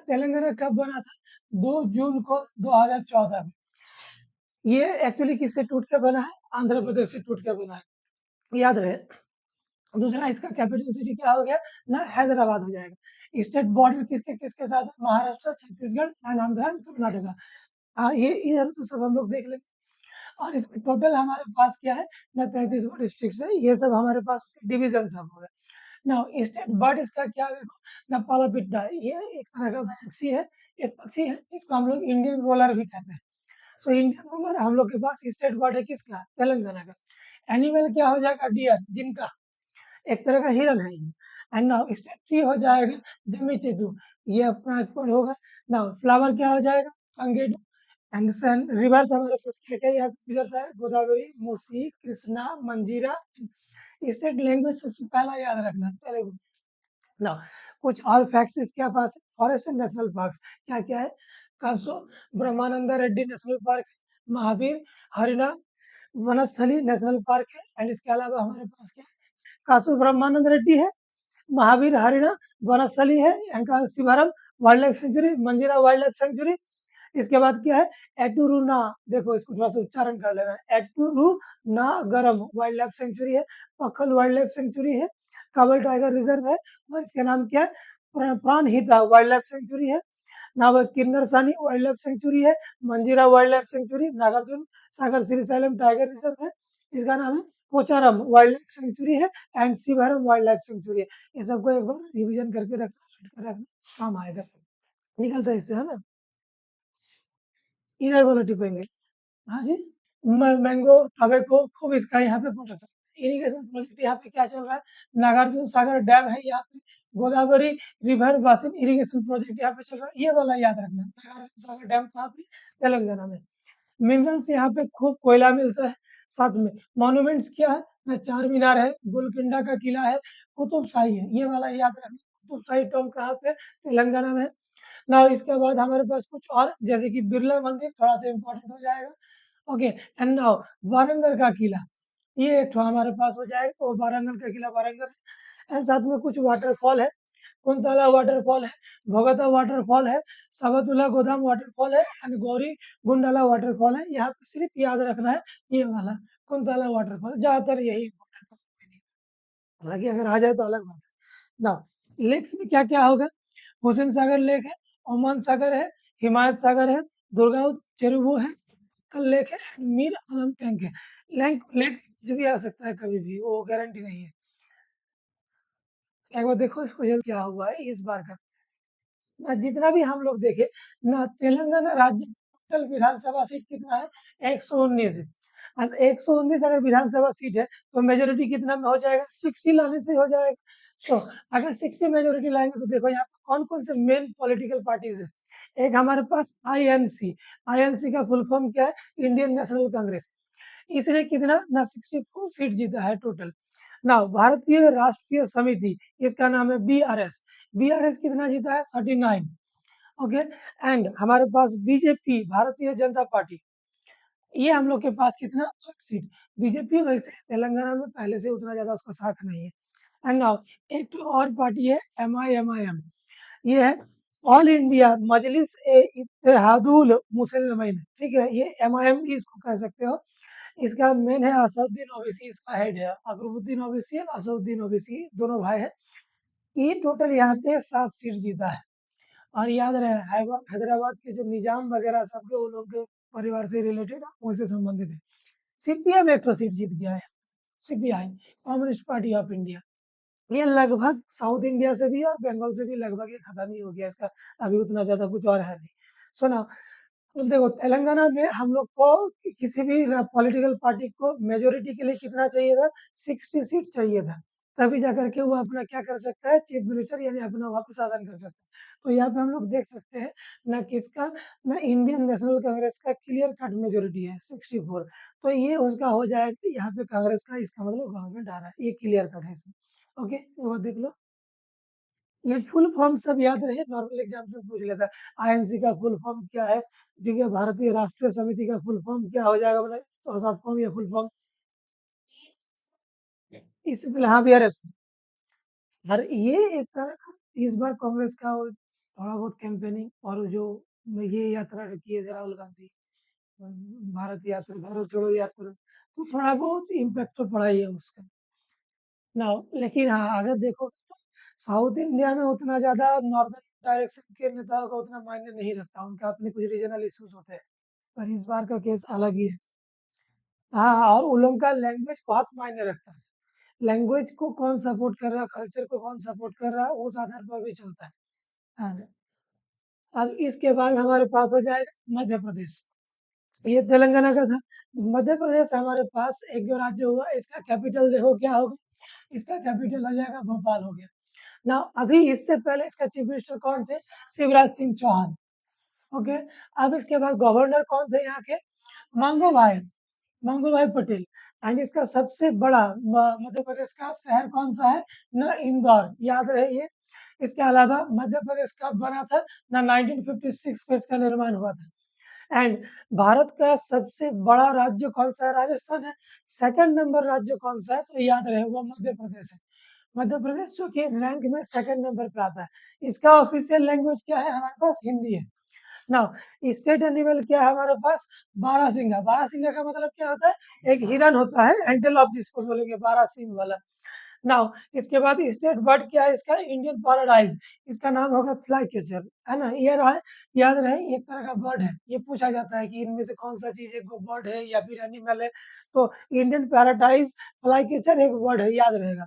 तेलंगाना कब बना था? 2 जून को 2014 में। ये एक्चुअली किससे टूट के बना है? आंध्र प्रदेश से टूट के बना है, याद रहे। दूसरा इसका कैपिटल सिटी क्या हो गया ना? हैदराबाद हो जाएगा। स्टेट बॉर्डर किसके किसके साथ है? Maharashtra, Chhattisgarh and Andhra and Karnataka. ये इधर तो सब हम लोग देख लेंगे। और इसमें टोटल हमारे पास क्या है ना? 33 डिस्ट्रिक्ट है। ये सब हमारे पास डिवीजन सब हो गए। ना स्टेट बर्ड इसका क्या देखो ना? पालापिट्टा। ये एक तरह का पक्षी है, एक पक्षी है जिसको हम लोग इंडियन रोलर भी कहते हैं। सो इंडियन रोलर हम लोग के पास स्टेट बर्ड है किसका? तेलंगाना का। एनिमल क्या हो जाएगा? डियर, जिनका एक तरह का हिरन है ये। एंड नाउ स्टेट ट्री हो जाएगा जम्मी चेतु, ये अपना एक्सपोर्ट होगा। नाउ फ्लावर क्या हो जाएगा? अंगेडू। एंड सन रिवर्स हमारे पास क्या क्या यहाँ से गुजरता है? गोदावरी, मूसी, कृष्णा, मंजीरा। स्टेट लैंग्वेज सबसे पहला याद रखना तेलुगु। ना कुछ और फैक्ट्स इसके पास है। फॉरेस्ट एंड नेशनल पार्क्स क्या क्या है? कासो ब्रह्मानंदा रेड्डी नेशनल पार्क, महावीर हरिना वनस्थली नेशनल पार्क है। एंड इसके अलावा हमारे पास क्या है? कासु ब्रह्मानंद रेड्डी है, महावीर हरिना वनस्थली है, Enka Shivram wild life sanctuary, मंजीरा वाइल्ड लाइफ सेंचुरी। इसके बाद क्या है? एटुरुना, देखो इसको थोड़ा सा उच्चारण कर लेना। एटुरुना गरम वाइल्ड लाइफ सेंचुरी है, पखल वाइल्ड लाइफ सेंचुरी है, काबल टाइगर रिजर्व है, और इसके नाम क्या है? प्राणहिता वाइल्ड लाइफ सेंचुरी है। नाव किन्नर सानी वाइल्ड लाइफ सेंचुरी है, मंजीरा wild life sanctuary, Nagarjuna Sagar Srisailam tiger reserve है, इसका नाम है पोचारम वाइल्ड लाइफ सेंचुरी है, एंड शिवहरम वाइल्ड लाइफ सेंचुरी है। ये सबको एक बार रिवीजन करके रखना, काम आएगा, निकलता है इससे, है ना? इधर बोलो टिपेंगे। हाँ जी। मैंगो टोबैको खूब इसका यहाँ पे प्रोडक्शन। इरिगेशन प्रोजेक्ट यहाँ पे क्या चल रहा है? नागार्जुन सागर डैम है यहाँ पे, Godavari river basin irrigation project यहाँ पे चल रहा है। ये वाला याद रखना, नागार्जुन सागर डैम कहाँ पे? तेलंगाना में। मिनरल्स यहाँ पे खूब कोयला मिलता है। साथ में मॉन्यूमेंट्स क्या है ना? चार मीनार है, गोलकुंडा का किला है, कुतुब शाही है। ये वाला याद रखना। कुतुब शाही टॉम कहाँ पे? तेलंगाना में। ना इसके बाद हमारे पास कुछ और जैसे कि बिरला मंदिर थोड़ा सा इंपॉर्टेंट हो जाएगा। ओके। एंड नाउ वारंगल का किला, ये एक ठो हमारे पास हो जाएगा, और वारंगल का किला वारंगल है। एंड साथ में कुछ वाटरफॉल है। कुंतला वाटरफॉल है, भोगता वाटरफॉल है, साबतुला गोदाम वाटरफॉल है, एंड गौरी गुंडला वाटरफॉल है। यहाँ पे सिर्फ याद रखना है ये वाला कुंतला वाटरफॉल, ज्यादातर यही इंपॉर्टेंट है। हालांकि अगर आ जाए तो अलग बात है ना। लेक्स में क्या क्या होगा? हुसैन सागर लेक है, ओमान सागर है, हिमायत सागर है, दुर्गाव चेरुवू है, कल लेक है, मीर आलम टैंक है। लेक लेक कुछ भी आ सकता है कभी भी, वो गारंटी नहीं है। एक बार देखो इसको जल्द क्या हुआ है इस बार का ना। जितना भी हम लोग देखे ना, तेलंगाना राज्य टोटल विधानसभा सीट कितना है? 119 है। अब 119 अगर विधानसभा सीट है तो मेजोरिटी कितना में हो जाएगा? 60 लाने से हो जाएगा। सो अगर 60 मेजोरिटी लाएंगे तो देखो यहाँ पे कौन कौन से मेन पॉलिटिकल पार्टीज है। एक हमारे पास आईएनसी। आईएनसी का फुल फॉर्म क्या है? Indian national Congress. इसने कितना ना 64 सीट जीता है टोटल। ना भारतीय राष्ट्रीय समिति, इसका नाम है बीआरएस। बीआरएस कितना जीता है? 39। ओके। एंड हमारे पास बीजेपी, भारतीय जनता पार्टी, ये हम लोग के पास कितना? 8 सीट। बीजेपी वैसे तेलंगाना में पहले से उतना ज्यादा उसका साख नहीं है। एंड नाउ एक तो और पार्टी है एमआईएम। ये है ऑल इंडिया मजलिस ए इत्तेहादुल मुसलमान, ठीक है? ये एमआईएम भी इसको कह सकते हो। इसका मेन है असदुद्दीन ओवैसी, इसका हेड है। अकबरुद्दीन ओवैसी और असदुद्दीन ओवैसी दोनों भाई है। ये टोटल यहाँ पे 7 सीट जीता है। और याद रहे हैदराबाद के जो निजाम वगैरह सबके वो लोग के परिवार से रिलेटेड उनसे संबंधित है। सीपीएम एक तो सीट जीत गया है। CPI, communist party of India, ये लगभग साउथ इंडिया से भी और बंगाल से भी लगभग ये खत्म ही हो गया इसका। अभी उतना ज्यादा कुछ और है नहीं। सुना, तो देखो तेलंगाना में हम लोग को किसी भी पॉलिटिकल पार्टी को मेजोरिटी के लिए कितना चाहिए था? 60 सीट चाहिए था। तभी जाकर के वो अपना क्या कर सकता है? चीफ मिनिस्टर यानी अपना वहाँ पे शासन कर सकता है। तो यहाँ पे हम लोग देख सकते हैं ना किसका ना इंडियन नेशनल कांग्रेस का क्लियर कट मेजोरिटी है 64। तो ये उसका हो जाएगा यहाँ पे कांग्रेस का, इसका मतलब गवर्नमेंट आ रहा है, ये क्लियर कट है इसमें। ओके, एक बार देख लो। ये फुल फॉर्म सब याद रहे, नॉर्मल एग्जाम से पूछ लेता है। आईएनसी का फुल फॉर्म क्या है? ठीक है, भारतीय राष्ट्रीय समिति का फुल फॉर्म क्या हो जाएगा? मतलब शॉर्ट फॉर्म या फुल फॉर्म? इससे पहले हाँ, बीआरएस। और ये एक तरह का इस बार कांग्रेस का थोड़ा बहुत कैंपेनिंग और जो ये यात्रा की है राहुल गांधी, भारत यात्रा, भारत जोड़ो यात्रा, तो थोड़ा बहुत इम्पैक्ट तो पड़ा ही है उसका। ना लेकिन हाँ, अगर देखो तो साउथ इंडिया में उतना ज़्यादा नॉर्दर्न डायरेक्शन के नेताओं का उतना मायने नहीं रखता, उनका अपने कुछ रीजनल इश्यूज होते हैं, पर इस बार का केस अलग ही है। हाँ, और उन लोगों का लैंग्वेज बहुत मायने रखता है। लैंग्वेज को कौन सपोर्ट कर रहा है, कल्चर को कौन सपोर्ट कर रहा है, उस आधार पर भी चलता है। हाँ, अब इसके बाद हमारे पास हो जाएगा मध्य प्रदेश। ये तेलंगाना का था। मध्य प्रदेश हमारे पास एक जो राज्य हुआ, इसका कैपिटल देखो क्या होगा, इसका कैपिटल हो जाएगा भोपाल हो गया। ना अभी इससे पहले इसका चीफ मिनिस्टर कौन थे? शिवराज सिंह चौहान। ओके, अब इसके बाद गवर्नर कौन थे यहाँ के? मंगू भाई, मंगू भाई पटेल। एंड इसका सबसे बड़ा मध्य प्रदेश का शहर कौन सा है? ना इंदौर, याद रहे ये। इसके अलावा मध्य प्रदेश कब बना था? ना 1956 में इसका निर्माण हुआ था। एंड भारत का सबसे बड़ा राज्य कौन सा है? राजस्थान है। सेकंड नंबर राज्य कौन सा है? तो याद रहे वो मध्य प्रदेश है। मध्य प्रदेश जो कि रैंक में सेकंड नंबर पे आता है। इसका ऑफिशियल लैंग्वेज क्या है? हमारे पास हिंदी है। नाउ स्टेट एनिमल क्या है हमारे पास? बारहसिंगा। बारहसिंगा का मतलब क्या होता है? एक हिरन होता है, एंटेलोप जिसको बोलेंगे, बारह सिंग वाला। नाउ इसके बाद स्टेट बर्ड क्या है इसका? Indian paradise. इसका नाम होगा फ्लाई कैचर, है ना? ये रहा, याद रहे, एक तरह का बर्ड है। ये पूछा जाता है कि इनमें से कौन सा चीज एक बर्ड है या फिर एनिमल है, तो इंडियन पैराडाइज फ्लाई कैचर एक बर्ड है, याद रहेगा।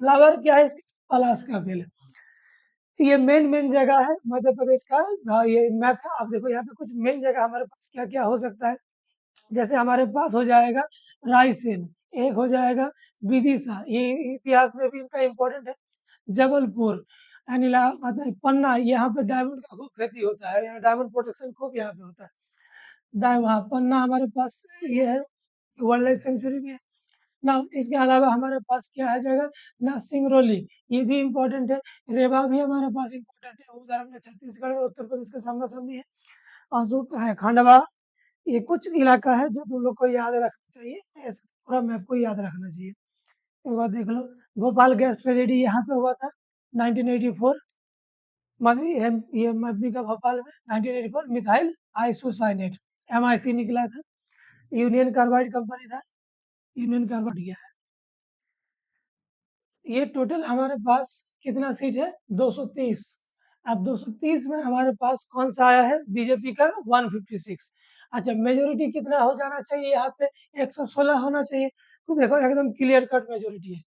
फ्लावर क्या है इसका? पलाश का बेल। ये मेन जगह है मध्य प्रदेश का। ये मैप है, आप देखो यहाँ पे कुछ मेन जगह हमारे पास क्या क्या हो सकता है। जैसे हमारे पास हो जाएगा रायसेन, एक हो जाएगा विदिशा, ये इतिहास में भी इनका इम्पोर्टेंट है। जबलपुर, अनिला, मतलब पन्ना, यहाँ पे डायमंड का खूब खेती होता है, यहाँ डायमंड प्रोडक्शन खूब यहाँ पे होता है। वहाँ पन्ना हमारे पास ये है, वाइल्ड लाइफ सेंचुरी भी है ना। इसके अलावा हमारे पास क्या आ जाएगा? ना सिंगरौली, ये भी इम्पोर्टेंट है। रेवा भी हमारे पास इम्पोर्टेंट है, उधर हमने छत्तीसगढ़ और उत्तर प्रदेश का सामना सामनी है। और जो है खंडवा, ये कुछ इलाका है जो तुम लोग को याद रखना चाहिए, ऐसे पूरा मैप को याद रखना चाहिए। एक बार देख लो, भोपाल गैस ट्रेजेडी यहाँ पे हुआ था 1984, मतलब ये मबी का भोपाल में 1984, मिथाइल आइसोसाइनेट, MIC निकला था। यूनियन कार्बाइड कंपनी था, यूनियन कार्बाइड गया है। ये टोटल हमारे पास कितना सीट है? 230। अब 230 में हमारे पास कौन सा आया है? बीजेपी का 156। अच्छा, मेजोरिटी कितना हो जाना चाहिए यहाँ पे? 116 होना चाहिए। तो देखो एकदम क्लियर कट मेजोरिटी है।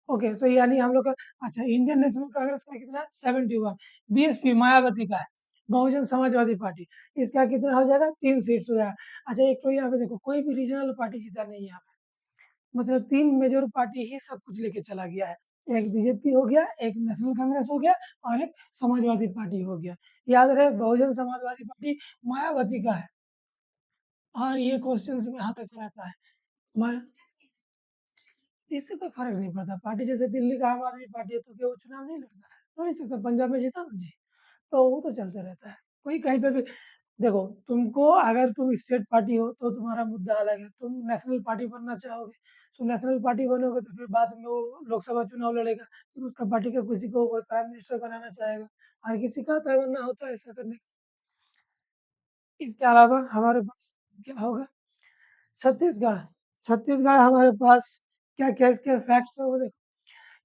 ओके, तो यानी हम लोग का, अच्छा, इंडियन नेशनल कांग्रेस का कितना है? 71। BSP मायावती का है, बहुजन समाजवादी पार्टी, इसका कितना हो जाएगा? 3 सीट्स हो जाएगा। अच्छा, एक तो यहाँ पे देखो कोई भी रीजनल पार्टी जीता नहीं है यहाँ पे, मतलब 3 मेजर पार्टी ही सब कुछ लेके चला गया है। एक बीजेपी हो गया, एक नेशनल कांग्रेस हो गया, और एक समाजवादी पार्टी हो गया। याद रहे, बहुजन समाजवादी पार्टी मायावती का है। और ये क्वेश्चंस में हमेशा रहता है। माया, इससे कोई फर्क नहीं पड़ता। पार्टी जैसे दिल्ली का आम आदमी पार्टी है, तो क्या वो चुनाव नहीं लड़ता है? तो नहीं सकता, पंजाब में जीता ना जी, तो वो तो चलता रहता है। कोई कहीं पे भी देखो, तुमको अगर तुम स्टेट पार्टी हो तो तुम्हारा मुद्दा अलग है, तुम नेशनल पार्टी बनना चाहोगे, तो नेशनल पार्टी बनोगे तो फिर बाद में वो लोकसभा चुनाव लड़ेगा, फिर उसका पार्टी का किसी को कोई प्राइम मिनिस्टर बनाना चाहेगा, हर किसी का तमन्ना होता है ऐसा करने का। इसके अलावा हमारे पास क्या होगा? छत्तीसगढ़। छत्तीसगढ़ हमारे पास क्या क्या इसके फैक्ट्स है वो देखो।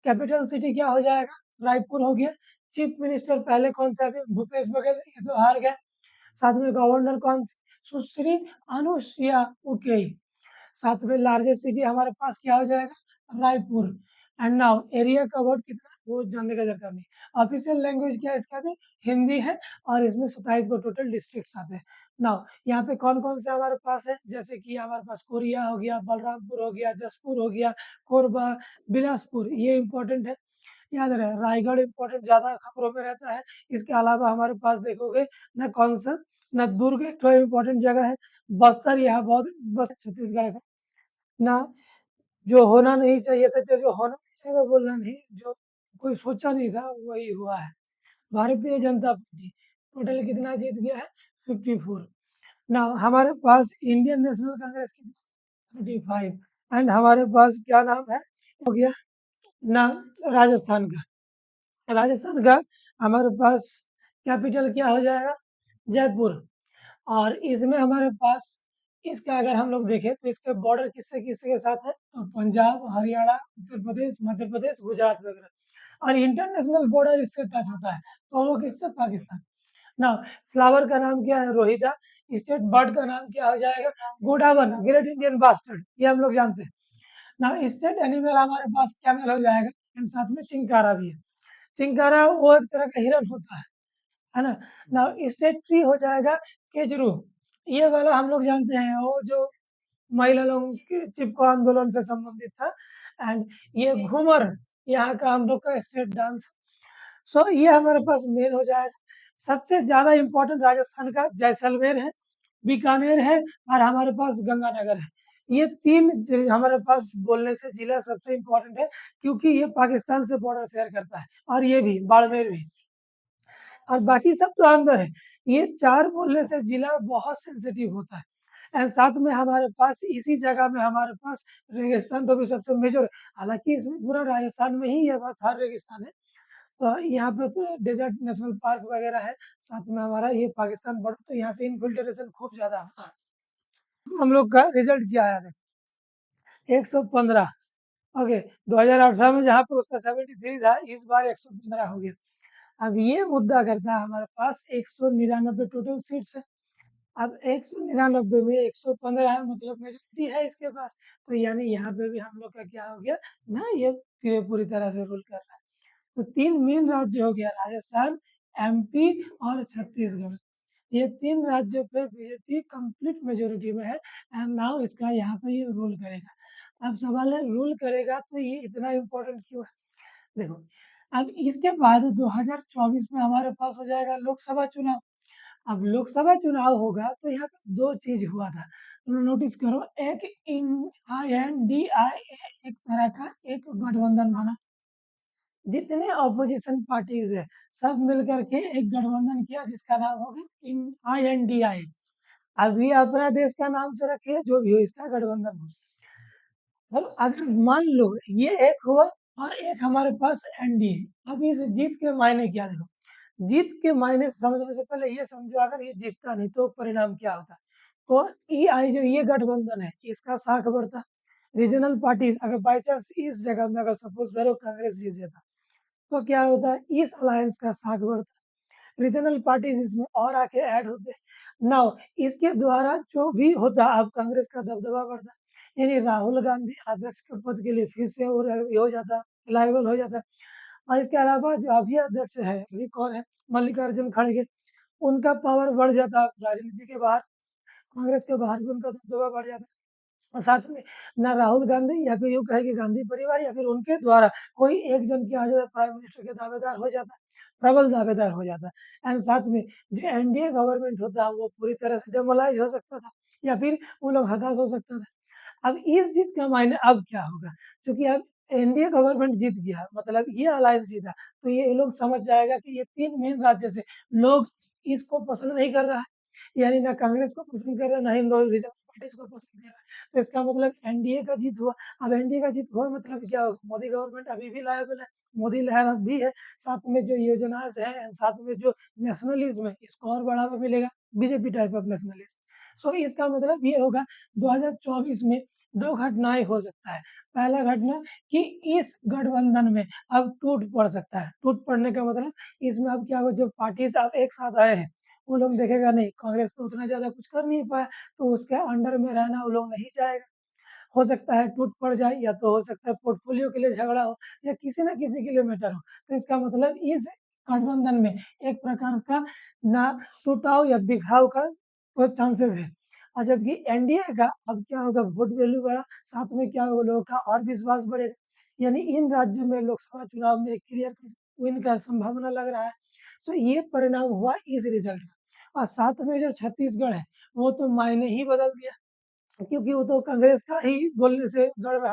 कैपिटल सिटी क्या हो जाएगा? रायपुर हो गया। चीफ मिनिस्टर पहले कौन थे? अभी भूपेश बघेल, ये तो हार गए। साथ में गवर्नर कौन थे? सुश्री अनुसुईया उइके। साथ में लार्जेस्ट सिटी हमारे पास क्या हो जाएगा? Raipur. And now area covered कितना, वो जानने का दरकार नहीं। ऑफिशियल लैंग्वेज क्या है इसका भी? हिंदी है। और इसमें 27 को टोटल डिस्ट्रिक्ट्स आते हैं। नाउ यहाँ पे कौन कौन से हमारे पास है? जैसे कि हमारे पास कोरिया हो गया, बलरामपुर हो गया, जसपुर हो गया, कोरबा, बिलासपुर, ये इंपॉर्टेंट है, याद रहे। रायगढ़ इंपॉर्टेंट, ज्यादा खबरों में रहता है। इसके अलावा हमारे पास देखोगे ना कौन सा, ना दुर्ग एक तो इम्पोर्टेंट जगह है। बस्तर, यहाँ बहुत, बस छत्तीसगढ़ का ना, जो होना नहीं चाहिए था, जो जो होना नहीं चाहिए था बोलना नहीं, जो कोई सोचा नहीं था वही हुआ है। भारतीय जनता पार्टी टोटल कितना जीत गया है? 54। ना हमारे पास इंडियन नेशनल कांग्रेस की 35। एंड हमारे पास क्या नाम है हो गया ना, राजस्थान का, राजस्थान का हमारे पास कैपिटल क्या हो जाएगा? जयपुर। और इसमें हमारे पास इसका अगर हम लोग देखें तो इसके बॉर्डर किससे किसके साथ है? तो पंजाब, हरियाणा, उत्तर प्रदेश, मध्य प्रदेश, गुजरात वगैरह। और इंटरनेशनल बॉर्डर इससे टच होता है, तो वो किससे? पाकिस्तान। ना, फ्लावर का नाम क्या है? रोहिता। स्टेट बर्ड का नाम क्या हो जाएगा? गोडावन, ग्रेट इंडियन बास्टर्ड, ये हम लोग जानते हैं ना। स्टेट एनिमल हमारे पास कैमल हो जाएगा, एंड साथ में चिंकारा भी है। चिंकारा वो एक तरह का हिरन होता है ना। ना, स्टेट ट्री हो जाएगा केजरू, ये वाला हम लोग जानते हैं, वो जो महिला लोगों के चिपको आंदोलन से संबंधित था। एंड ये घूमर यहाँ का हम लोग का स्टेट डांस। सो ये हमारे पास मेन हो जाएगा। सबसे ज्यादा इम्पोर्टेंट राजस्थान का जैसलमेर है, बीकानेर है, और हमारे पास गंगानगर है। ये तीन हमारे पास बोलने से जिला सबसे इम्पोर्टेंट है, क्योंकि ये पाकिस्तान से बॉर्डर शेयर करता है, और ये भी बाड़मेर भी, और बाकी सब तो अंदर है। ये चार बोलने से जिला बहुत सेंसिटिव होता है। एंड साथ में हमारे पास इसी जगह में हमारे पास रेगिस्तान तो भी सबसे मेजर, हालांकि इसमें पूरा राजस्थान में ही ये थार रेगिस्तान है। तो यहाँ पे तो डेजर्ट नेशनल पार्क वगैरह है, साथ में हमारा ये पाकिस्तान बॉर्डर, तो यहाँ से इन्फिल्ट्रेशन खूब ज्यादा होता है। हम लोग का रिजल्ट क्या आया? देखो 115। ओके, 2018 में जहाँ पे उसका 73 था, इस बार 115 हो गया। अब ये मुद्दा करता है हमारे पास 199 टोटल सीट्स है। अब 199 में 115 है, मतलब मेजोरिटी है इसके पास। तो यानी यहाँ पे भी हम लोग का क्या हो गया ना, ये पूरी तरह से रूल कर रहा है। तो तीन मेन राज्य हो गया, राजस्थान, एमपी और छत्तीसगढ़। ये तीन राज्यों पे बीजेपी कंप्लीट मेजोरिटी में है, एंड नाउ इसका यहाँ पे ये रूल करेगा। अब सवाल है, रूल करेगा तो ये इतना इम्पोर्टेंट क्यों है? देखो, अब इसके बाद 2024 में हमारे पास हो जाएगा लोकसभा चुनाव। अब लोकसभा चुनाव होगा तो यहाँ पे दो चीज हुआ था, तुम नोटिस करो। एक इन INDIA, एक तरह का एक गठबंधन बना, जितने ऑपोजिशन पार्टीज है सब मिलकर के एक गठबंधन किया, जिसका नाम होगा इन INDI। अभी अपना देश का नाम से रखिए, जो भी हो इसका गठबंधन हो। अब अगर मान लो ये एक हुआ और एक हमारे पास NDA, अब इस जीत के मायने क्या? देखो, जीत के मायने समझने से पहले ये समझो, अगर ये जीतता नहीं तो परिणाम क्या होता? तो EI जो ये गठबंधन है, इसका साख बढ़ता। रीजनल पार्टीज अगर बाई चांस इस जगह में अगर सपोज करो कांग्रेस जीत जाता, तो क्या होता है? इस अलायंस का साख बढ़ता, रीजनल पार्टीज इसमें और आके ऐड होते। नाउ इसके द्वारा जो भी होता, अब कांग्रेस का दबदबा बढ़ता, यानी राहुल गांधी अध्यक्ष के पद के लिए फिर से हो जाता, लाइबल हो जाता। और इसके अलावा जो अभी अध्यक्ष है, अभी कौन है? मल्लिकार्जुन खड़गे, उनका पावर बढ़ जाता, राजनीति के बाहर, कांग्रेस के बाहर भी उनका दबदबा बढ़ जाता। और साथ में ना राहुल गांधी या फिर यूँ कहे कि गांधी परिवार या फिर उनके द्वारा कोई एक जन क्या हो जाता, प्राइम मिनिस्टर के दावेदार हो जाता, प्रबल दावेदार हो जाता। एंड साथ में जो NDA गवर्नमेंट होता है वो पूरी तरह से डेमोलाइज हो सकता था, या फिर वो लोग हताश हो सकता था। अब इस जीत का मायने अब क्या होगा? क्योंकि अब NDA गवर्नमेंट जीत गया, मतलब ये अलायंस जीता, तो ये लोग समझ जाएगा कि ये तीन मेन राज्य से लोग इसको पसंद नहीं कर रहा है, यानी ना कांग्रेस को पसंद कर रहा है, ना ही लोग रीजनल पार्टीज को पसंद कर रहा है। तो इसका मतलब NDA का जीत हुआ। अब NDA का जीत हुआ मतलब क्या होगा? मोदी गवर्नमेंट अभी भी लायबल है, मोदी लहर अब भी है, साथ में जो योजनाएं है, साथ में जो नेशनलिज्म है, इसको और बढ़ावा मिलेगा, बीजेपी टाइप ऑफ नेशनलिज्म। सो इसका मतलब ये होगा 2024 में दो घटनाएं हो सकता है। पहला घटना कि इस गठबंधन में अब टूट पड़ सकता है। टूट पड़ने का मतलब इसमें अब क्या होगा, जो पार्टीज अब एक साथ आए हैं वो लोग देखेगा नहीं, कांग्रेस तो उतना ज्यादा कुछ कर नहीं पाया, तो उसके अंडर में रहना वो लोग नहीं चाहेगा। हो सकता है टूट पड़ जाए, या तो हो सकता है पोर्टफोलियो के लिए झगड़ा हो, या किसी ना किसी के लिए मैटर हो। तो इसका मतलब इस गठबंधन में एक प्रकार का ना टूटाव या बिखराव का तो चांसेस है। और जबकि NDA का अब क्या होगा, वोट वैल्यू बढ़ा, साथ में क्या होगा, लोगों का और विश्वास बढ़ेगा। यानी इन राज्यों में लोकसभा चुनाव में क्लियर विन का संभावना लग रहा है। सो ये परिणाम हुआ इस रिजल्ट का। और साथ में जो छत्तीसगढ़ है, वो तो मायने ही बदल दिया, क्योंकि वो तो कांग्रेस का ही बोलने से गड़ रहा